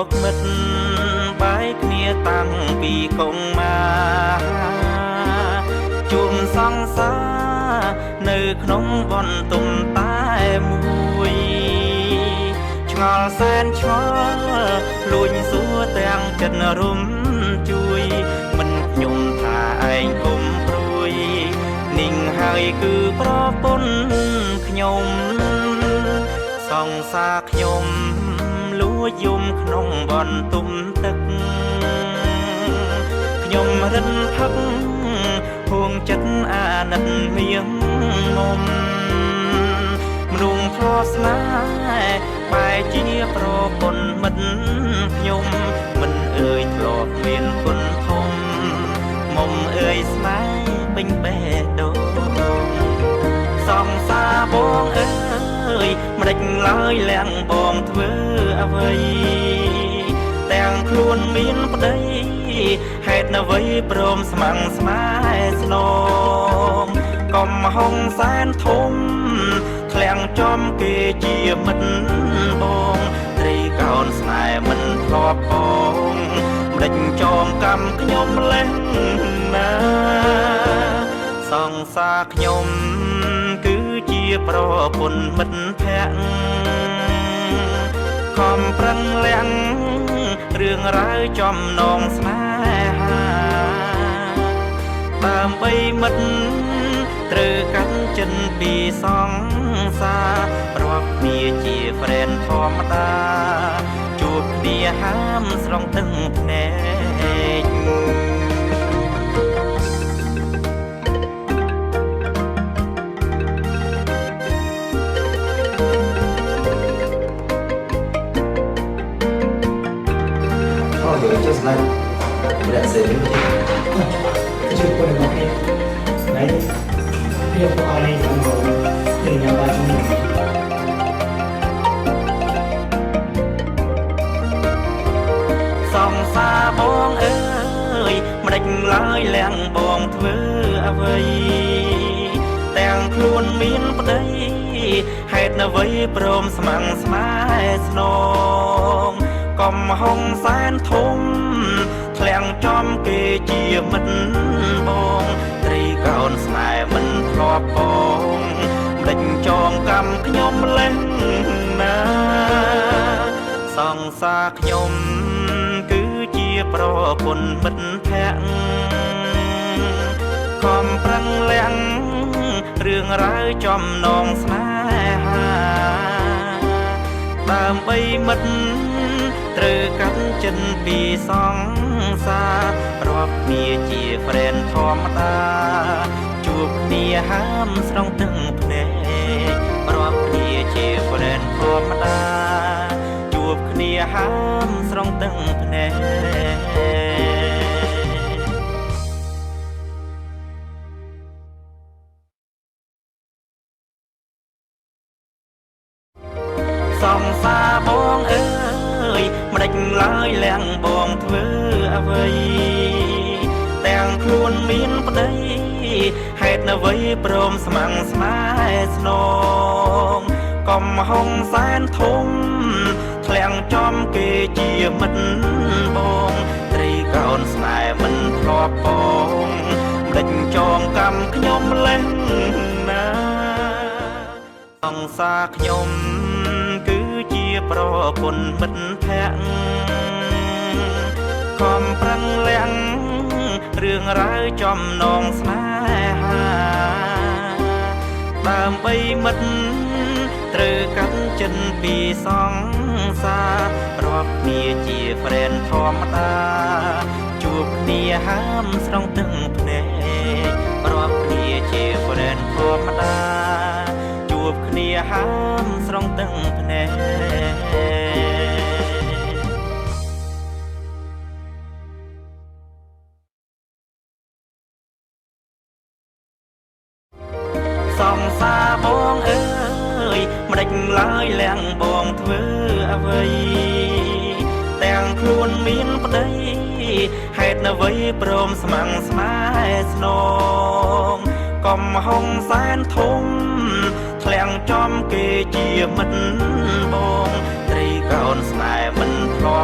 กមិត្តបែកគ្នាតាំងពីកុងមកជួមសង្សារនៅក្នុងបន្ទុំតែមួយឆ្ងល់សែនឆ្ងល់លួចសួរទាំងចិត្តរុំជួយមិនខ្ញុំថាឯងគុំព្រួយនាងហើយគឺប្រពន្ធខ្ញុំសង្សារខ្ញុំលួចយំក្នុងបន្ទុំទឹកខ្ញុំរិនផឹកហួងចិត្តអាណិតមៀងមុំមនុស្សធ្លាប់ស្នេហ៍បែរជាប្រពន្ធមិត្តខ្ញុំមិនអើយធ្លាប់មានគុណធំមុំអើយស្នេហ៍ពេញបេះដូងសង្សារបងអើយមិនដេចឡើយលាំងបងធ្វើអ្វីទាំងខ្លួនមានប្តីហេតុអ្វីព្រមស្មាំងស្នេហ៍ស្នងកុំហុងសែនធំធ្លាំងចំគេជាមិត្តបងត្រីកោនស្នេហ៍មិនធ្លាប់បងមិនដេចចងកម្មខ្ញុំលេះណាសង្សារខ្ញុំគឺជាប្រពន្ធមិត្តភក្តិខំប្រឹងលាំងរឿងរ៉ាវចំណងស្នេហាដើម្បីមិត្តត្រូវកាន់ចិនពីសង្សាររាប់គ្នាជា friend ធម្មតាជួបគ្នាហាមស្រង់ទឹកភ្នែកJust like that said, chưa có được một cái đấy điều của họ này là một từ nhà bà chúng mình សង្សារបងអើយមិនដេចឡើយលាំងបងធ្វើអ្វីទាំងខ្លួនមានប្តីហេតុអ្វីព្រមស្មាំងស្នេហ៍ស្នងកុំហុងសែនធំធ្លាំងចំគេជាមិត្តបងត្រីកោនស្នេហ៍មិនធ្លាប់បងមិនដេចចងកម្មខ្ញុំលេះណាសង្សារខ្ញុំគឺជាប្រពន្ធមិត្តភក្តិខំប្រឹងលាំងរឿងរ៉ាវចំណងស្នេហាដើម្បីមិត្តត្រូវកាន់ចិនពីសង្សាររាប់គ្នាជា friend ធម្មតាជួបគ្នាហាមស្រង់ទឹកភ្នែករាប់គ្នាជា friend ធម្មតាជួបគ្នាហាមស្រង់ទឹកភ្នែកសង្សារបងអើយមិនដេចឡើយលាំងបងធ្វើអ្វីទាំងខ្លួនមានប្តីហេតុអ្វីព្រមស្មាំងស្នេហ៍ស្នងកុំហុងសែនធំធ្លាំងចំគេជាមិត្តបងត្រីកោនស្នេហ៍មិនធ្លាប់បងមិនដេចចងកម្មខ្ញុំលេះណាសង្សារខ្ញុំគឺជាប្រពន្ធមិត្តភក្តិខំប្រឹងលាំងរឿងរ៉ាវចំណងស្នេហាដើម្បីមិត្តត្រូវកាន់ចិនពីសង្សាររាប់គ្នាជា friend ធម្មតាជួបគ្នាហាមស្រង់ទឹកភ្នែករាប់គ្នាជា friend ធម្មតាជួបគ្នាហាមស្រង់ទឹកភ្នែកសង្សារបងអើយមិនដេចឡើយលាំងបងធ្វើអ្វីទាំងខ្លួនមានប្តីហេតុអ្វីព្រមស្មាំងស្នេហ៍ស្នងកុំហុងសែនធំធ្លាំងចំគេជាមិត្តបងត្រីកោនស្នេហ៍មិនធ្លាប់